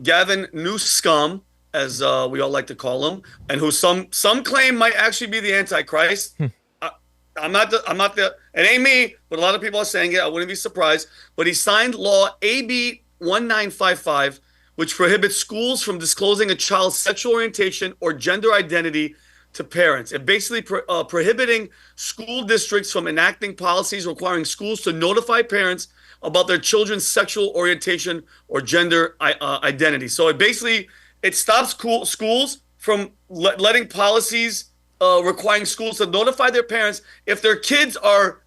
Gavin Newsom, as we all like to call him, and who some claim might actually be the Antichrist. I'm not the. It ain't me, but a lot of people are saying it. I wouldn't be surprised. But he signed law AB 1955, which prohibits schools from disclosing a child's sexual orientation or gender identity to parents. It basically prohibiting school districts from enacting policies requiring schools to notify parents about their children's sexual orientation or gender identity. So it stops schools from letting policies requiring schools to notify their parents if their kids are,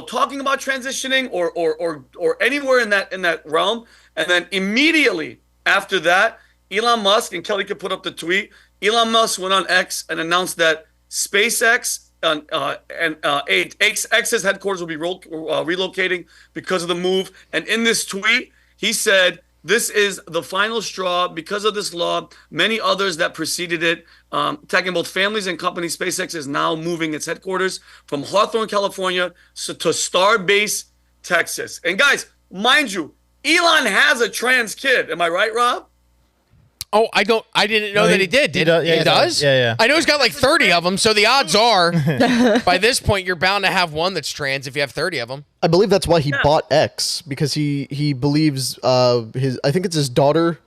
talking about transitioning or anywhere in that realm. And then immediately after that, Elon Musk, and Kelly could put up the tweet, Elon Musk went on X and announced that SpaceX and X's headquarters will be relocating because of the move. And in this tweet, he said, this is the final straw. Because of this law, many others that preceded it, attacking both families and companies, SpaceX is now moving its headquarters from Hawthorne, California to Starbase, Texas. And guys, mind you, Elon has a trans kid. Am I right, Rob? Oh, I didn't know that he did. He does? Yeah. I know he's got like 30 of them, so the odds are by this point you're bound to have one that's trans if you have 30 of them. I believe that's why he bought X, because he believes I think it's his daughter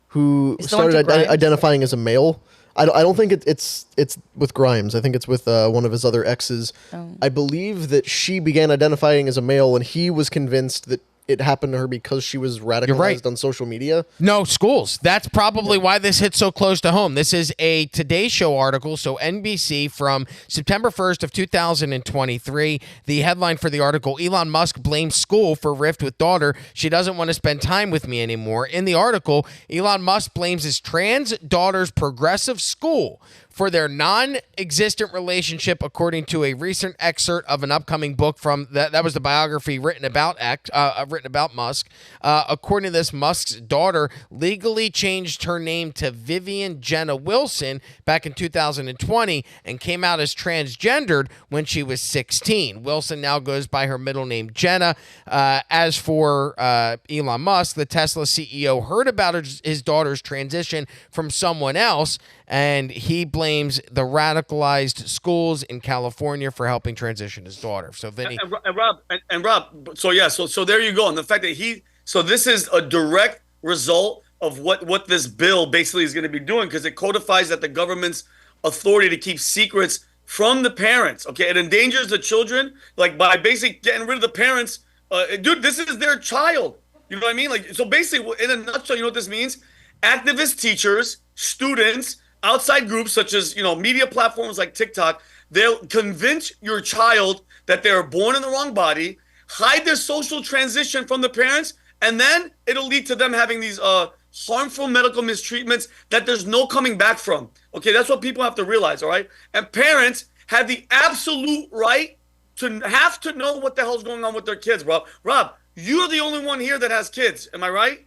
who started identifying as a male. I don't think it's with Grimes. I think it's with one of his other exes. Oh. I believe that she began identifying as a male, and he was convinced that it happened to her because she was radicalized on social media. No, schools. That's probably why this hits so close to home. This is a Today Show article, so NBC, from September 1st of 2023. The headline for the article, Elon Musk blames school for rift with daughter. She doesn't want to spend time with me anymore. In the article, Elon Musk blames his trans daughter's progressive school for their non-existent relationship, according to a recent excerpt of an upcoming book from that was the biography written about Musk. According to this, Musk's daughter legally changed her name to Vivian Jenna Wilson back in 2020 and came out as transgendered when she was 16. Wilson now goes by her middle name Jenna. As for Elon Musk, the Tesla CEO heard about his daughter's transition from someone else, and he blames the radicalized schools in California for helping transition his daughter. So Vinny and Rob, so there you go. And the fact that this is a direct result of what this bill basically is going to be doing, because it codifies that the government's authority to keep secrets from the parents. Okay, it endangers the children, like by basically getting rid of the parents. Dude, this is their child. You know what I mean? Like, so basically, in a nutshell, you know what this means? Activist teachers, students, outside groups such as, media platforms like TikTok, they'll convince your child that they're born in the wrong body, hide their social transition from the parents, and then it'll lead to them having these harmful medical mistreatments that there's no coming back from. Okay, that's what people have to realize, all right? And parents have the absolute right to have to know what the hell's going on with their kids, bro. Rob, you're the only one here that has kids. Am I right?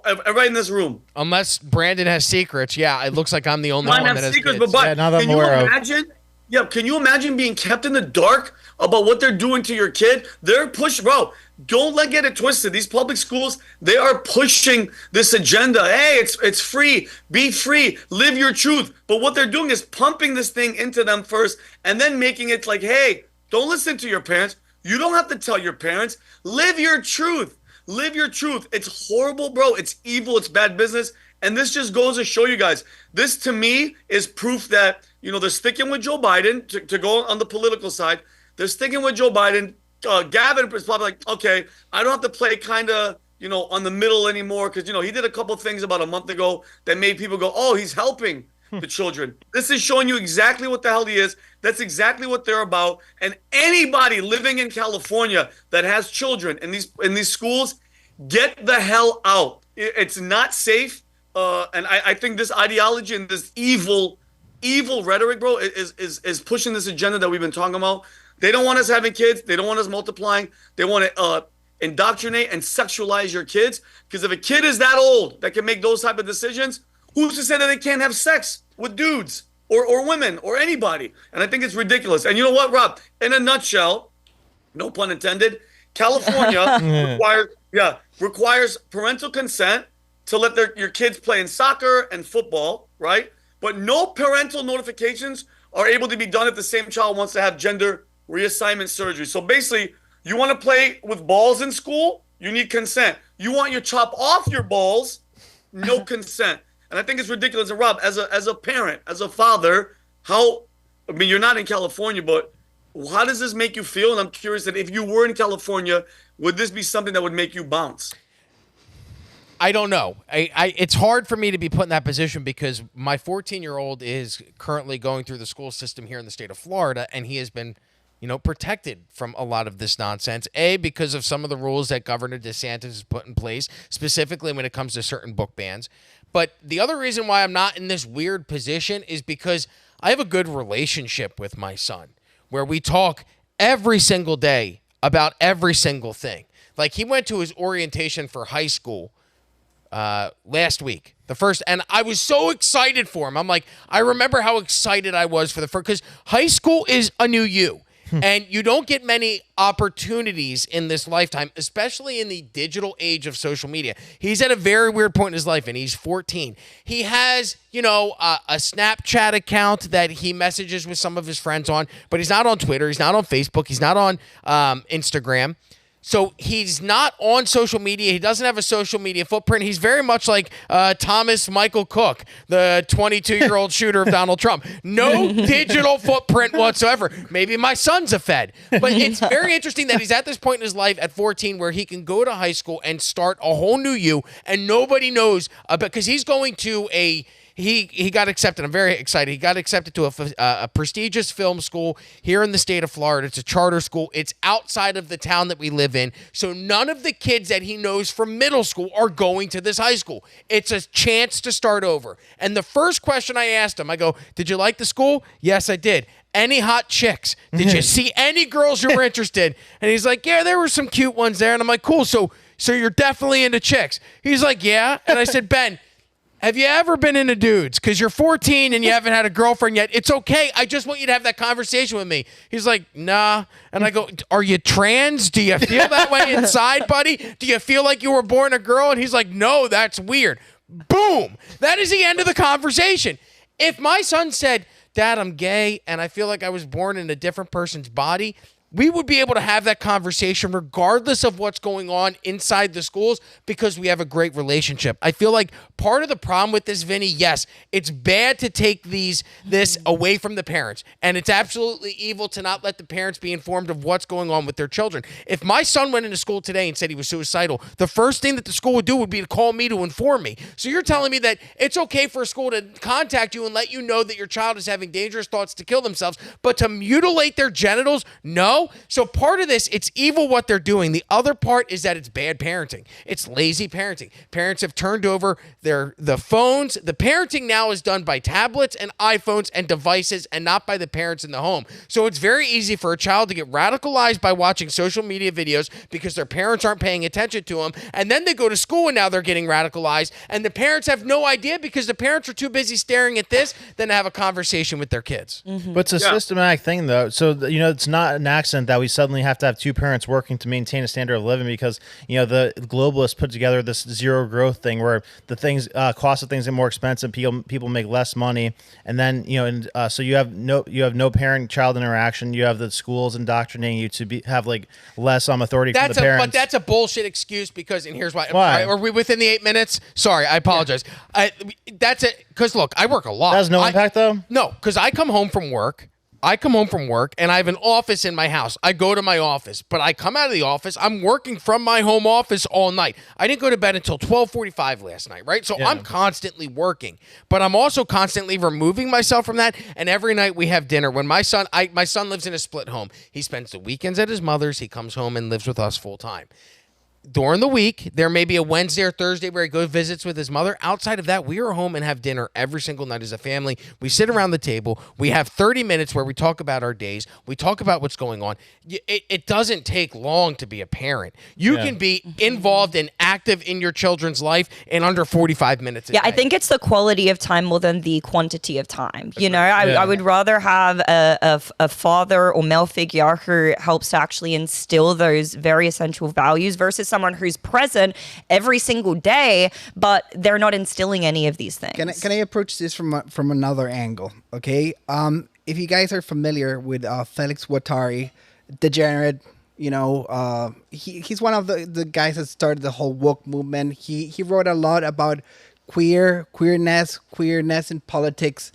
Everybody in this room. Unless Brandon has secrets. Yeah, it looks like I'm the only one that has secrets. But can you imagine? Yeah, can you imagine being kept in the dark about what they're doing to your kid? They're pushing, bro. Don't get it twisted. These public schools, they are pushing this agenda. Hey, it's free. Be free. Live your truth. But what they're doing is pumping this thing into them first, and then making it like, hey, don't listen to your parents. You don't have to tell your parents. Live your truth. Live your truth. It's horrible, bro. It's evil. It's bad business. And this just goes to show you guys, this to me is proof that, they're sticking with Joe Biden to go on the political side. They're sticking with Joe Biden. Gavin is probably like, okay, I don't have to play kind of, on the middle anymore, because, he did a couple of things about a month ago that made people go, oh, he's helping the children. This is showing you exactly what the hell he is. That's exactly what they're about. And anybody living in California that has children in these schools, get the hell out. It's not safe. And I think this ideology and this evil rhetoric, bro, is pushing this agenda that we've been talking about. They don't want us having kids. They don't want us multiplying. They want to indoctrinate and sexualize your kids. Because if a kid is that old that can make those type of decisions, who's to say that they can't have sex with dudes or women or anybody? And I think it's ridiculous. And you know what, Rob? In a nutshell, no pun intended, California requires parental consent to let your kids play in soccer and football, right? But no parental notifications are able to be done if the same child wants to have gender reassignment surgery. So basically, you want to play with balls in school, you need consent. You want your chop off your balls, no consent. And I think it's ridiculous. And Rob, as a parent, as a father, you're not in California, but how does this make you feel? And I'm curious that if you were in California, would this be something that would make you bounce? I don't know. It's hard for me to be put in that position because my 14-year-old is currently going through the school system here in the state of Florida, and he has been, protected from a lot of this nonsense. Because of some of the rules that Governor DeSantis has put in place, specifically when it comes to certain book bans. But the other reason why I'm not in this weird position is because I have a good relationship with my son, where we talk every single day about every single thing. Like, he went to his orientation for high school last week, and I was so excited for him. I'm like, I remember how excited I was for the first, because high school is a new you. And you don't get many opportunities in this lifetime, especially in the digital age of social media. He's at a very weird point in his life, and he's 14. He has, a Snapchat account that he messages with some of his friends on, but he's not on Twitter. He's not on Facebook. He's not on Instagram. So he's not on social media. He doesn't have a social media footprint. He's very much like Thomas Michael Cook, the 22-year-old shooter of Donald Trump. No digital footprint whatsoever. Maybe my son's a Fed. But it's very interesting that he's at this point in his life at 14 where he can go to high school and start a whole new you, and nobody knows about, because he's going to He got accepted. I'm very excited. He got accepted to a prestigious film school here in the state of Florida. It's a charter school. It's outside of the town that we live in. So none of the kids that he knows from middle school are going to this high school. It's a chance to start over. And the first question I asked him, I go, "Did you like the school?" "Yes, I did." "Any hot chicks? Did you see any girls you were interested?" And he's like, "Yeah, there were some cute ones there." And I'm like, "Cool. So you're definitely into chicks?" He's like, "Yeah." And I said, "Ben, have you ever been into dudes? Because you're 14 and you haven't had a girlfriend yet. It's okay. I just want you to have that conversation with me." He's like, "Nah." And I go, "Are you trans? Do you feel that way inside, buddy? Do you feel like you were born a girl?" And he's like, "No, that's weird." Boom. That is the end of the conversation. If my son said, "Dad, I'm gay and I feel like I was born in a different person's body," we would be able to have that conversation regardless of what's going on inside the schools because we have a great relationship. I feel like part of the problem with this, Vinny, yes, it's bad to take this away from the parents, and it's absolutely evil to not let the parents be informed of what's going on with their children. If my son went into school today and said he was suicidal, the first thing that the school would do would be to call me to inform me. So you're telling me that it's okay for a school to contact you and let you know that your child is having dangerous thoughts to kill themselves, but to mutilate their genitals, no? So part of this, it's evil what they're doing. The other part is that it's bad parenting. It's lazy parenting. Parents have turned over the phones. The parenting now is done by tablets and iPhones and devices and not by the parents in the home. So it's very easy for a child to get radicalized by watching social media videos because their parents aren't paying attention to them. And then they go to school and now they're getting radicalized. And the parents have no idea because the parents are too busy staring at this than to have a conversation with their kids. Mm-hmm. But it's a systematic thing, though. So, it's not an accident that we suddenly have to have two parents working to maintain a standard of living because, the globalists put together this zero growth thing where the things, cost of things get more expensive, people make less money. And then, so you have no parent-child interaction. You have the schools indoctrinating you to have like less authority from the parents. But that's a bullshit excuse because, and here's why. Why? Are we within the 8 minutes? Sorry, I apologize. Yeah. That's it. Because look, I work a lot. That has no impact though? No, because I come home from work and I have an office in my house. I go to my office, but I come out of the office. I'm working from my home office all night. I didn't go to bed until 12:45 last night, right? So I'm constantly working, but I'm also constantly removing myself from that. And every night we have dinner. When my son lives in a split home. He spends the weekends at his mother's. He comes home and lives with us full time. During the week, there may be a Wednesday or Thursday where he goes visits with his mother. Outside of that, we are home and have dinner every single night as a family. We sit around the table. We have 30 minutes where we talk about our days. We talk about what's going on. It doesn't take long to be a parent. You can be involved and active in your children's life in under 45 minutes a day. I think it's the quality of time more than the quantity of time. I would rather have a father or male figure who helps to actually instill those very essential values versus someone who's present every single day, but they're not instilling any of these things. Can I approach this from another angle? Okay, if you guys are familiar with Felix Guattari, degenerate, he's one of the guys that started the whole woke movement. He wrote a lot about queerness in politics,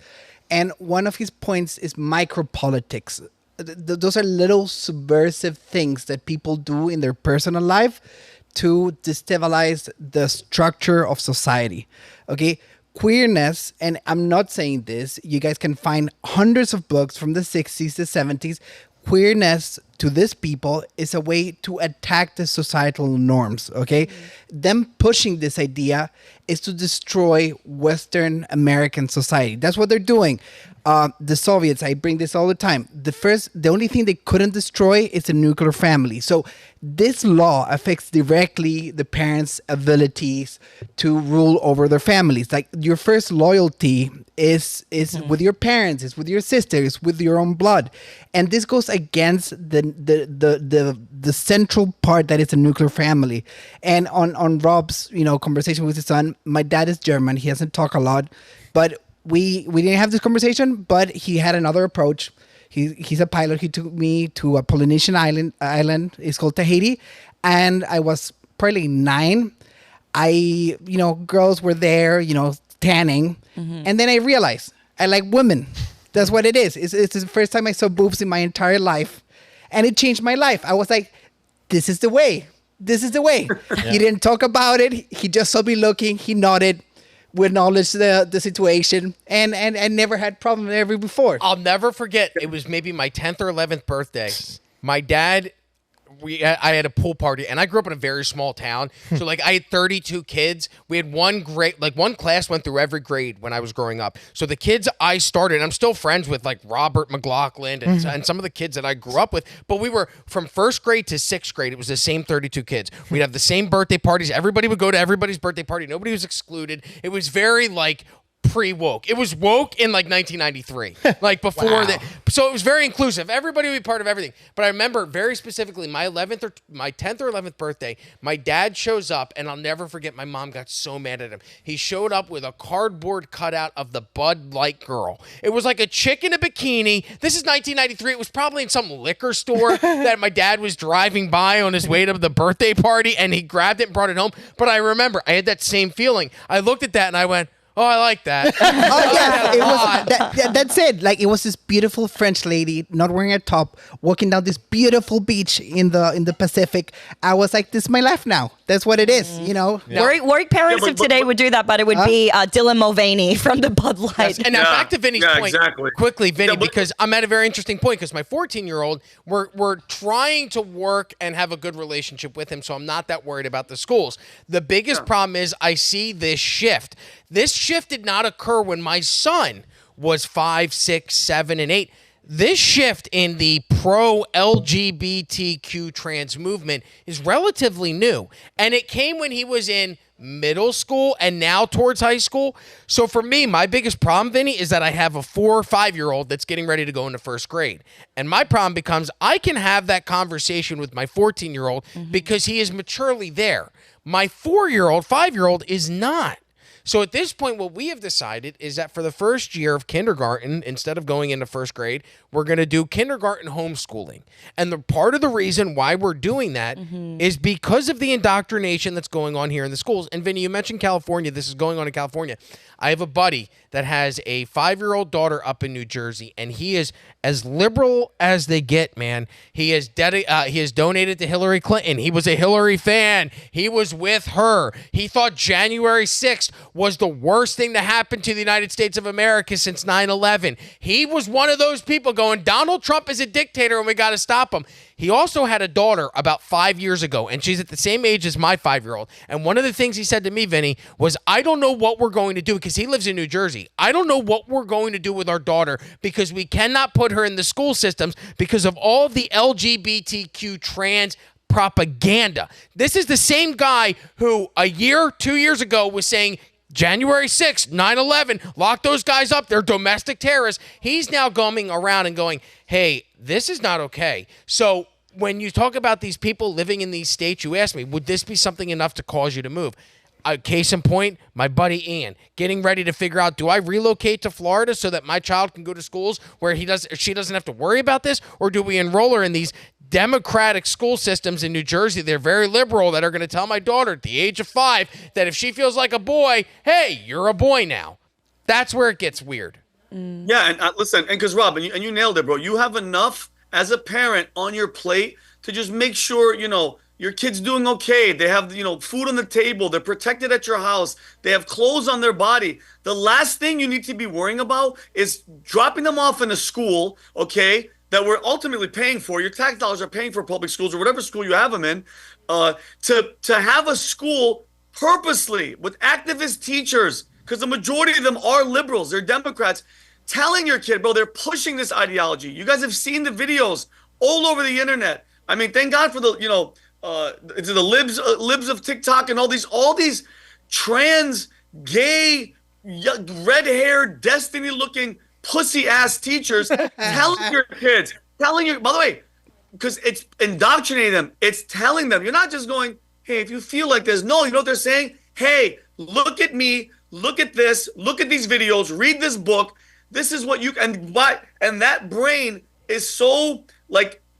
and one of his points is micropolitics. Those are little subversive things that people do in their personal life to destabilize the structure of society. Okay, queerness, and I'm not saying this, you guys can find hundreds of books from the 60s, the 70s. Queerness to this people is a way to attack the societal norms, okay? Them pushing this idea is to destroy Western American society. That's what they're doing. The Soviets, I bring this all the time. The only thing they couldn't destroy is the nuclear family. So this law affects directly the parents' abilities to rule over their families. Like your first loyalty is with your parents, is with your sisters, with your own blood, and this goes against the central part that is a nuclear family. And on Rob's conversation with his son, my dad is German. He doesn't talk a lot, but we didn't have this conversation. But he had another approach. He's a pilot. He took me to a Polynesian island. It's called Tahiti, and I was probably 9. Girls were there, tanning, and then I realized I like women. That's what it is. It's the first time I saw boobs in my entire life, and it changed my life. I was like, this is the way. This is the way. Yeah. He didn't talk about it. He just saw me looking. He nodded. We acknowledged the situation, and never had problem ever before. I'll never forget. It was maybe my 10th or 11th birthday. My dad, I had a pool party, and I grew up in a very small town. So I had 32 kids. We had one class went through every grade when I was growing up. So the kids I started, I'm still friends with Robert McLaughlin and some of the kids that I grew up with. But we were from 1st grade to 6th grade. It was the same 32 kids. We'd have the same birthday parties. Everybody would go to everybody's birthday party. Nobody was excluded. It was very pre-woke. It was woke in 1993, before wow. that. So it was very inclusive. Everybody would be part of everything. But I remember very specifically my 10th or 11th birthday, my dad shows up, and I'll never forget, my mom got so mad at him. He showed up with a cardboard cutout of the Bud Light girl. It was like a chick in a bikini. This is 1993. It was probably in some liquor store that my dad was driving by on his way to the birthday party, and he grabbed it and brought it home. But I remember I had that same feeling. I looked at that and I went, oh, I like that. Oh, yeah. It was, that's it. It was this beautiful French lady, not wearing a top, walking down this beautiful beach in the Pacific. I was like, this is my life now. That's what it is, Yeah. Worried parents of today would do that, but it would be Dylan Mulvaney from the Bud Light. Yes. And now back to Vinny's point. Exactly. Quickly, Vinny, because I'm at a very interesting point, because my 14-year-old, we're trying to work and have a good relationship with him, so I'm not that worried about the schools. The biggest problem is I see this shift. This shift did not occur when my son was 5, 6, 7, and 8. This shift in the pro-LGBTQ trans movement is relatively new, and it came when he was in middle school and now towards high school. So for me, my biggest problem, Vinny, is that I have a 4 or 5-year-old that's getting ready to go into 1st grade. And my problem becomes I can have that conversation with my 14-year-old because he is maturely there. My 4-year-old, 5-year-old is not. So at this point, what we have decided is that for the first year of kindergarten, instead of going into 1st grade, we're going to do kindergarten homeschooling. And the part of the reason why we're doing that is because of the indoctrination that's going on here in the schools. And Vinny, you mentioned California. This is going on in California. I have a buddy that has a 5-year-old daughter up in New Jersey, and he is as liberal as they get, man. He has donated to Hillary Clinton. He was a Hillary fan. He was with her. He thought January 6th was the worst thing to happen to the United States of America since 9/11. He was one of those people going, Donald Trump is a dictator and we got to stop him. He also had a daughter about 5 years ago, and she's at the same age as my 5-year-old. And one of the things he said to me, Vinny, was, I don't know what we're going to do, because he lives in New Jersey. I don't know what we're going to do with our daughter, because we cannot put her in the school systems because of all the LGBTQ trans propaganda. This is the same guy who 2 years ago was saying, January 6th, 9/11, lock those guys up. They're domestic terrorists. He's now going around and going, hey, this is not okay. So when you talk about these people living in these states, you asked me, would this be something enough to cause you to move? Case in point, my buddy Ian, getting ready to figure out, do I relocate to Florida so that my child can go to schools where she doesn't have to worry about this? Or do we enroll her in these democratic school systems in New Jersey? They're very liberal, that are going to tell my daughter at the age of 5 that if she feels like a boy, hey, you're a boy now. That's where it gets weird. Yeah, and listen, and because Rob, and you nailed it, bro. You have enough as a parent on your plate to just make sure, your kid's doing okay. They have, food on the table. They're protected at your house. They have clothes on their body. The last thing you need to be worrying about is dropping them off in a school, okay, that we're ultimately paying for. Your tax dollars are paying for public schools or whatever school you have them in, to have a school purposely with activist teachers, because the majority of them are liberals. They're Democrats, telling your kid, bro, they're pushing this ideology. You guys have seen the videos all over the internet. I mean, thank God for the, the libs of TikTok and all these trans, gay, red-haired, destiny-looking, pussy-ass teachers telling your kids, by the way, because it's indoctrinating them. It's telling them. You're not just going, hey, if you feel like this. No, you know what they're saying? Hey, look at me. Look at this. Look at these videos. Read this book. This is what you and that brain is so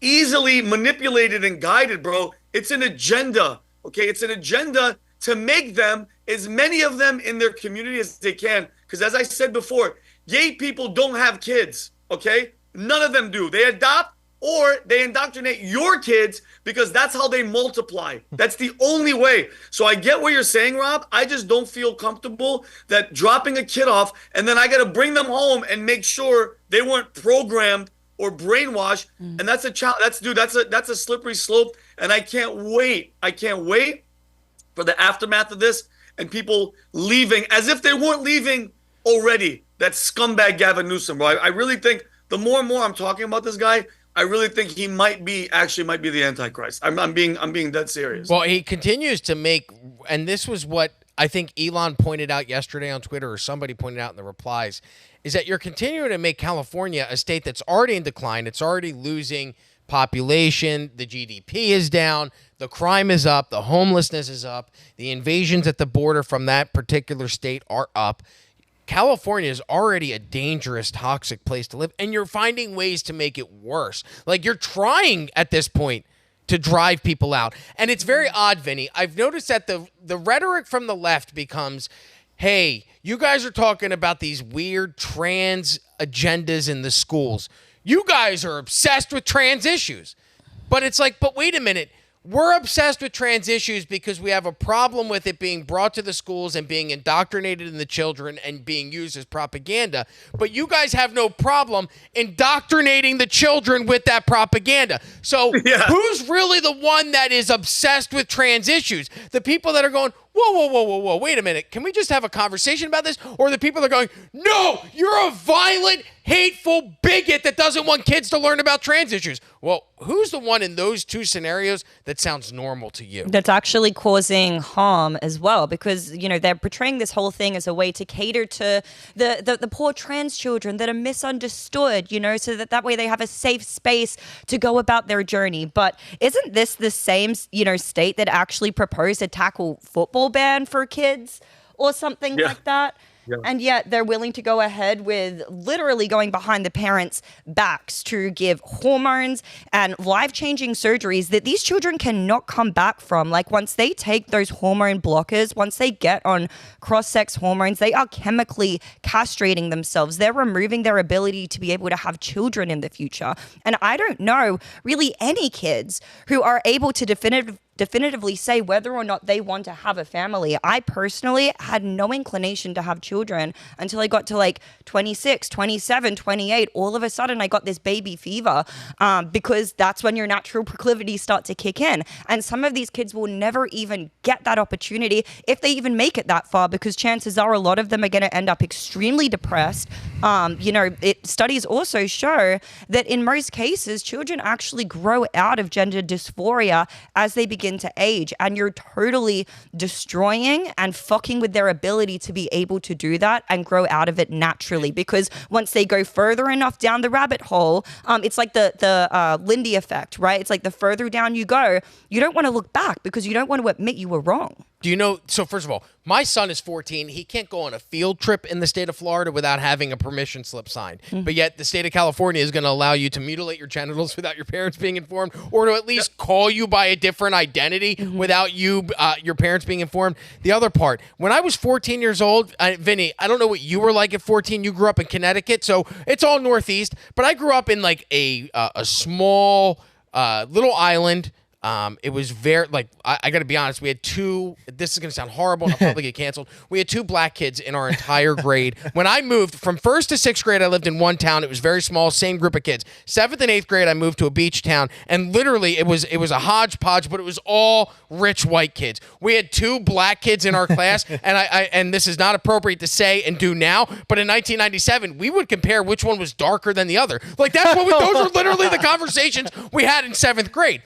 easily manipulated and guided, bro. It's an agenda. Okay, it's an agenda to make them, as many of them in their community as they can. Because as I said before, gay people don't have kids. Okay, none of them do. They adopt or they indoctrinate your kids because that's how they multiply. That's the only way. So I get what you're saying, Rob. I just don't feel comfortable that dropping a kid off and then I got to bring them home and make sure they weren't programmed or brainwashed. And that's a child. That's a slippery slope. And I can't wait. For the aftermath of this and people leaving as if they weren't leaving already. That scumbag Gavin Newsom, bro. I really think the more and more I'm talking about this guy, I really think he might be the Antichrist. I'm being dead serious. Well, he continues to make, and this was what I think Elon pointed out yesterday on Twitter, or somebody pointed out in the replies, is that you're continuing to make California a state that's already in decline. It's already losing population. The GDP is down. The crime is up. The homelessness is up. The invasions at the border from that particular state are up. California is already a dangerous, toxic place to live, and you're finding ways to make it worse. Like, you're trying at this point to drive people out. And it's very odd, Vinny. I've noticed that the rhetoric from the left becomes, hey, you guys are talking about these weird trans agendas in the schools. You guys are obsessed with trans issues. But it's like, but wait a minute. We're obsessed with trans issues because we have a problem with it being brought to the schools and being indoctrinated in the children and being used as propaganda. But you guys have no problem indoctrinating the children with that propaganda. So who's really the one that is obsessed with trans issues? The people that are going, whoa, wait a minute. Can we just have a conversation about this? Or the people that are going, no, you're a violent, hateful bigot that doesn't want kids to learn about trans issues. Well, who's the one in those two scenarios that sounds normal to you? That's actually causing harm as well, because, they're portraying this whole thing as a way to cater to the poor trans children that are misunderstood, so that way they have a safe space to go about their journey. But isn't this the same, state that actually proposed a tackle football ban for kids or something like that? Yeah. And yet they're willing to go ahead with literally going behind the parents' backs to give hormones and life-changing surgeries that these children cannot come back from. Like, once they take those hormone blockers, once they get on cross-sex hormones, they are chemically castrating themselves. They're removing their ability to be able to have children in the future. And I don't know really any kids who are able to definitively say whether or not they want to have a family. I personally had no inclination to have children until I got to 26, 27, 28. All of a sudden, I got this baby fever because that's when your natural proclivities start to kick in. And some of these kids will never even get that opportunity if they even make it that far, because chances are a lot of them are going to end up extremely depressed. Studies also show that in most cases, children actually grow out of gender dysphoria as they begin begin to age, and you're totally destroying and fucking with their ability to be able to do that and grow out of it naturally. Because once they go further enough down the rabbit hole, it's like the Lindy effect, right? It's like the further down you go, you don't want to look back because you don't want to admit you were wrong. Do you know? So first of all, my son is 14. He can't go on a field trip in the state of Florida without having a permission slip signed. But yet the state of California is going to allow you to mutilate your genitals without your parents being informed, or to at least call you by a different identity without you, your parents being informed. The other part, when I was 14 years old, Vinny, I don't know what you were like at 14. You grew up in Connecticut, so it's all Northeast. But I grew up in like a small little island. It was very, like, I got to be honest, we had this is going to sound horrible and I'll probably get canceled. We had 2 black kids in our entire grade. When I moved from 1st to 6th grade, I lived in one town. It was very small, same group of kids. 7th and 8th grade, I moved to a beach town, and literally it was a hodgepodge, but it was all rich white kids. We had 2 black kids in our class, and this is not appropriate to say and do now, but in 1997, we would compare which one was darker than the other. Like, those were literally the conversations we had in 7th grade.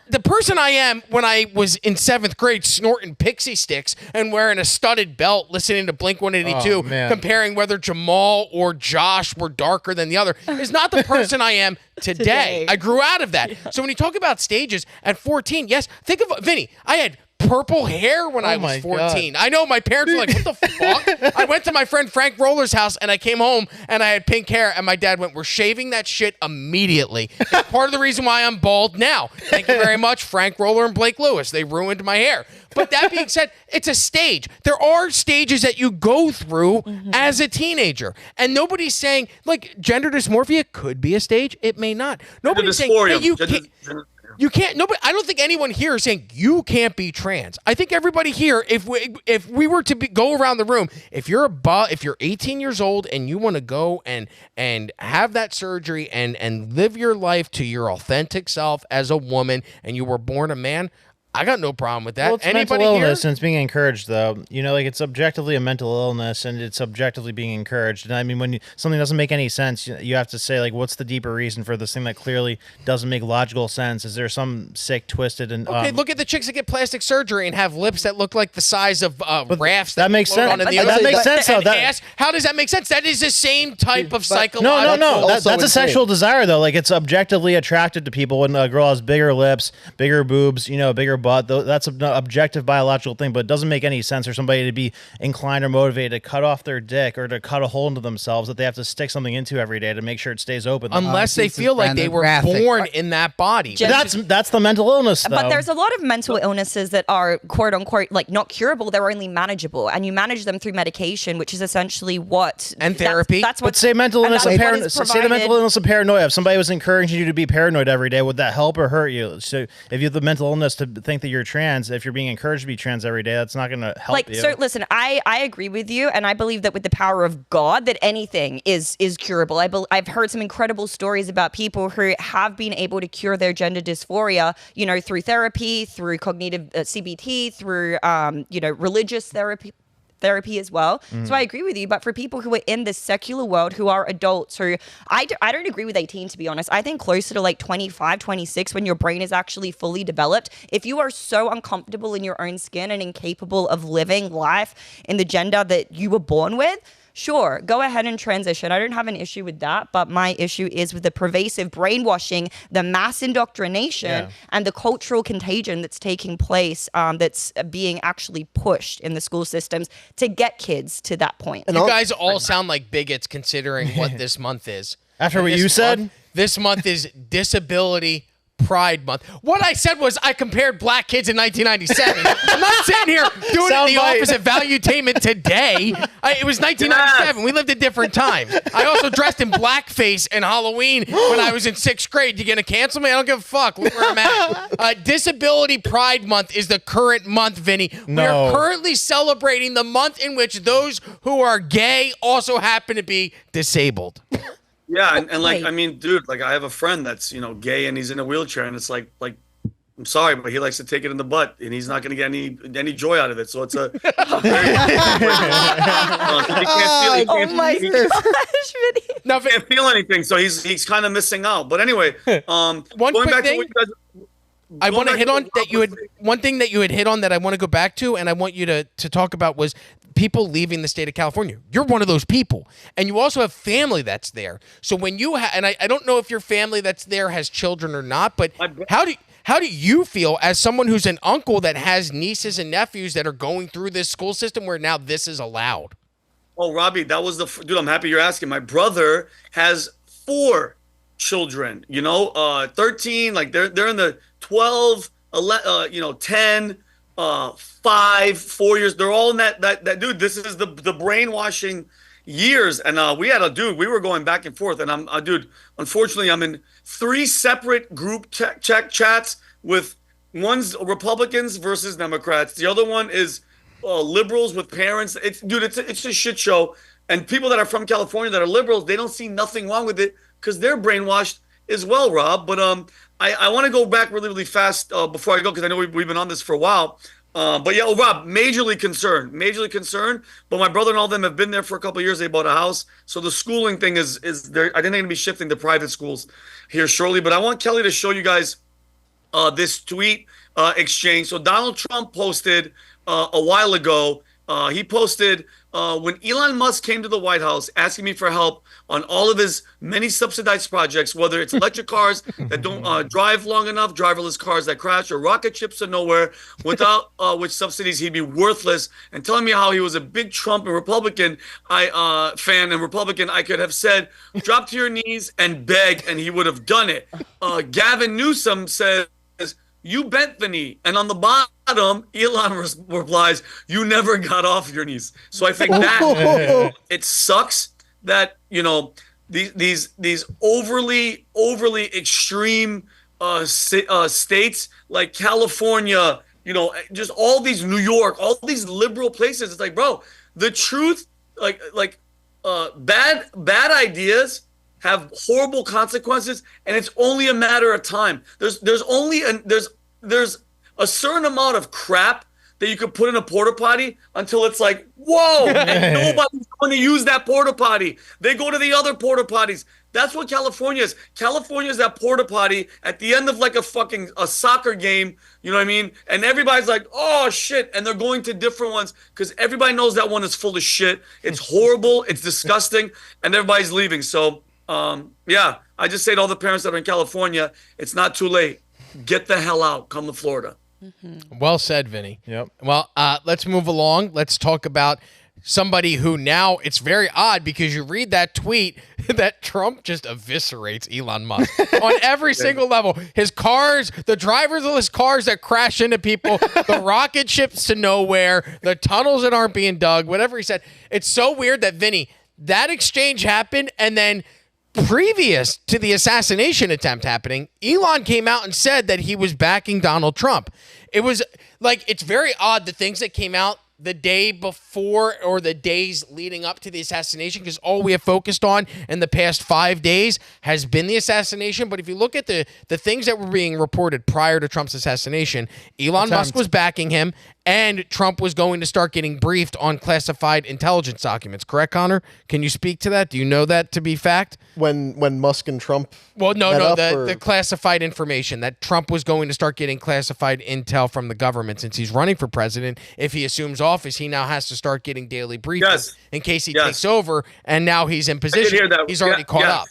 The person I am when I was in 7th grade snorting pixie sticks and wearing a studded belt, listening to Blink-182, comparing whether Jamal or Josh were darker than the other, is not the person I am today. I grew out of that. So when you talk about stages at 14, yes, think of Vinny. I had purple hair when I was 14. God. I know my parents were like, what the fuck? I went to my friend Frank Roller's house and I came home and I had pink hair, and my dad went, we're shaving that shit immediately. It's part of the reason why I'm bald now. Thank you very much, Frank Roller and Blake Lewis. They ruined my hair. But that being said, it's a stage. There are stages that you go through as a teenager. And nobody's saying, like, gender dysmorphia could be a stage. It may not. Nobody's saying, hey, you can't. Nobody. I don't think anyone here is saying you can't be trans. I think everybody here, if we were to go around the room, if you're 18 years old and you want to go and have that surgery and live your life to your authentic self as a woman, and you were born a man, I got no problem with that. Well, it's Anybody mental here? illness, and it's being encouraged, though. You know, like, it's objectively a mental illness, and it's objectively being encouraged. And I mean, when something doesn't make any sense, you have to say, like, what's the deeper reason for this thing that clearly doesn't make logical sense? Is there some sick, twisted, and okay? Look at the chicks that get plastic surgery and have lips that look like the size of rafts. That makes sense. That makes sense. Though. How does that make sense? That is the same type of psychological. No. That's a sexual desire, though. Like, it's objectively attracted to people when a girl has bigger lips, bigger boobs, bigger butt. That's an objective biological thing, but it doesn't make any sense for somebody to be inclined or motivated to cut off their dick or to cut a hole into themselves that they have to stick something into every day to make sure it stays open. Unless they feel like they were born in that body. That's the mental illness, though. But there's a lot of mental illnesses that are, quote unquote, like, not curable. They're only manageable, and you manage them through medication, which is essentially what and therapy. That's what. But say mental illness and paranoia. Say the mental illness of paranoia. If somebody was encouraging you to be paranoid every day, would that help or hurt you? So if you have the mental illness to think that you're trans, if you're being encouraged to be trans every day, that's not going to help you. So listen, I agree with you, and I believe that with the power of God, that anything is curable. I've heard some incredible stories about people who have been able to cure their gender dysphoria, through therapy, through cognitive CBT, through religious therapy as well. So I agree with you. But for people who are in this secular world, who are adults, who I don't agree with 18, to be honest. I think closer to like 25, 26, when your brain is actually fully developed. If you are so uncomfortable in your own skin and incapable of living life in the gender that you were born with, sure, go ahead and transition. I don't have an issue with that, but my issue is with the pervasive brainwashing, the mass indoctrination, and the cultural contagion that's taking place, that's being actually pushed in the school systems to get kids to that point. You guys all sound like bigots considering what this month is. After what you said? This month is Disability Pride Month. What I said was I compared black kids in 1997. I'm not sitting here doing the opposite valuetainment today. It was 1997. We lived a different time. I also dressed in blackface and Halloween when I was in 6th grade. You gonna cancel me? I don't give a fuck. Look where I'm at. Disability Pride Month is the current month, Vinny. We are currently celebrating the month in which those who are gay also happen to be disabled. Yeah, and like, I mean, dude, like, I have a friend that's, gay and he's in a wheelchair, and it's like, I'm sorry, but he likes to take it in the butt, and he's not going to get any joy out of it. So it's a very, he can't feel anything, so he's kind of missing out. But anyway, one quick thing. I Going want to back hit on what that Rob you was had saying. one thing that you had hit on that I want to go back to, and I want you to talk about was people leaving the state of California. You're one of those people, and you also have family that's there. So when you and I don't know if your family that's there has children or not, but how do you feel as someone who's an uncle that has nieces and nephews that are going through this school system where now this is allowed? Oh, Robbie, that was dude. I'm happy you're asking. My brother has 4 children. 13. Like they're in the 12, 11, 10, 5, 4 years. They're all in that dude. This is the brainwashing years. And we had a dude. We were going back and forth. And I'm dude. Unfortunately, I'm in 3 separate group chats with one's Republicans versus Democrats. The other one is liberals with parents. It's a shit show. And people that are from California that are liberals, they don't see nothing wrong with it because they're brainwashed as well, Rob. But I want to go back really, really fast before I go because I know we've been on this for a while. But yeah, Rob, majorly concerned. But my brother and all of them have been there for a couple of years. They bought a house, so the schooling thing is there. I think they're going to be shifting to private schools here shortly. But I want Kelly to show you guys this tweet exchange. So Donald Trump posted a while ago. He posted when Elon Musk came to the White House asking me for help on all of his many subsidized projects, whether it's electric cars that don't drive long enough, driverless cars that crash, or rocket ships to nowhere, without which subsidies he'd be worthless, and telling me how he was a big Trump and Republican fan and Republican, I could have said, drop to your knees and beg, and he would have done it. Gavin Newsom says, you bent the knee. And on the bottom, Elon replies, you never got off your knees. So I think that it sucks that, these overly extreme states like California, just all these New York, all these liberal places. It's like, bro, the truth, bad ideas have horrible consequences, and it's only a matter of time. There's a certain amount of crap that you could put in a porta potty until it's like, whoa, and nobody's going to use that porta potty. They go to the other porta potties. That's what California is. California is that porta potty at the end of like a soccer game, you know what I mean? And everybody's like, oh shit, and they're going to different ones because everybody knows that one is full of shit. It's horrible, it's disgusting, and everybody's leaving. So yeah, I just say to all the parents that are in California, it's not too late. Get the hell out. Come to Florida. Mm-hmm. Well said, Vinny. Yep. Well, let's move along. Let's talk about somebody who now it's very odd because you read that tweet that Trump just eviscerates Elon Musk on every single level. His cars, the drivers of his cars that crash into people, the rocket ships to nowhere, the tunnels that aren't being dug, whatever he said. It's so weird that, Vinny, that exchange happened, and then previous to the assassination attempt happening, Elon came out and said that he was backing Donald Trump. It was like, it's very odd, the things that came out the day before or the days leading up to the assassination, because all we have focused on in the past 5 days has been the assassination. But if you look at the things that were being reported prior to Trump's assassination, Elon Musk was backing him, and Trump was going to start getting briefed on classified intelligence documents. Correct, Connor? Can you speak to that? Do you know that to be fact? When Musk and Trump the classified information that Trump was going to start getting classified intel from the government since he's running for president. If he assumes office, he now has to start getting daily briefings in case he takes over, and now he's in position. He's already caught up.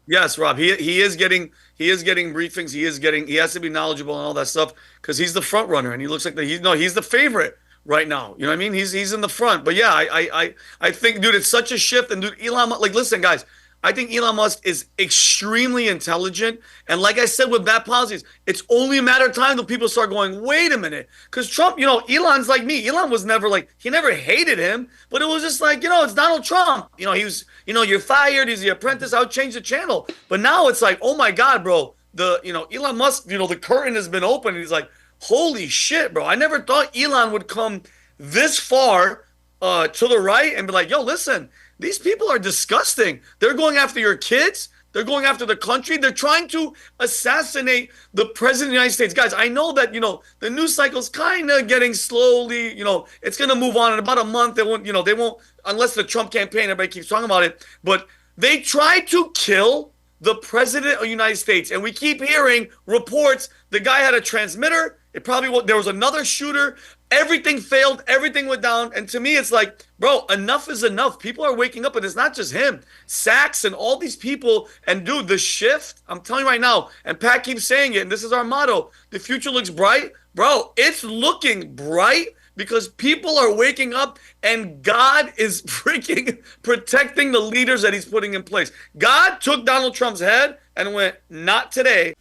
Yes, Rob. He is getting briefings. He has to be knowledgeable and all that stuff because he's the front runner, and he looks like he's the favorite right now. You know what I mean? He's in the front. But yeah, I think, dude, it's such a shift. And dude, Elon, listen, guys, I think Elon Musk is extremely intelligent. And like I said with bad policies, it's only a matter of time till people start going, wait a minute. Because Trump, Elon's like me. Elon was never he never hated him, but it was just like, it's Donald Trump. He was, you're fired. He's the apprentice. I would change the channel. But now it's like, oh my God, bro. Elon Musk, the curtain has been opened. And he's like, holy shit, bro. I never thought Elon would come this far to the right and be like, yo, listen, these people are disgusting. They're going after your kids. They're going after the country. They're trying to assassinate the president of the United States. Guys, I know that, the news cycle's kind of getting slowly, it's going to move on in about a month. They won't, unless the Trump campaign, everybody keeps talking about it. But they tried to kill the president of the United States. And we keep hearing reports the guy had a transmitter. There was another shooter. Everything failed. Everything went down. And to me, it's like, bro, enough is enough. People are waking up, and it's not just him. Sachs and all these people. And dude, the shift, I'm telling you right now, and Pat keeps saying it, and this is our motto, the future looks bright. Bro, it's looking bright because people are waking up, and God is freaking protecting the leaders that he's putting in place. God took Donald Trump's head and went, not today.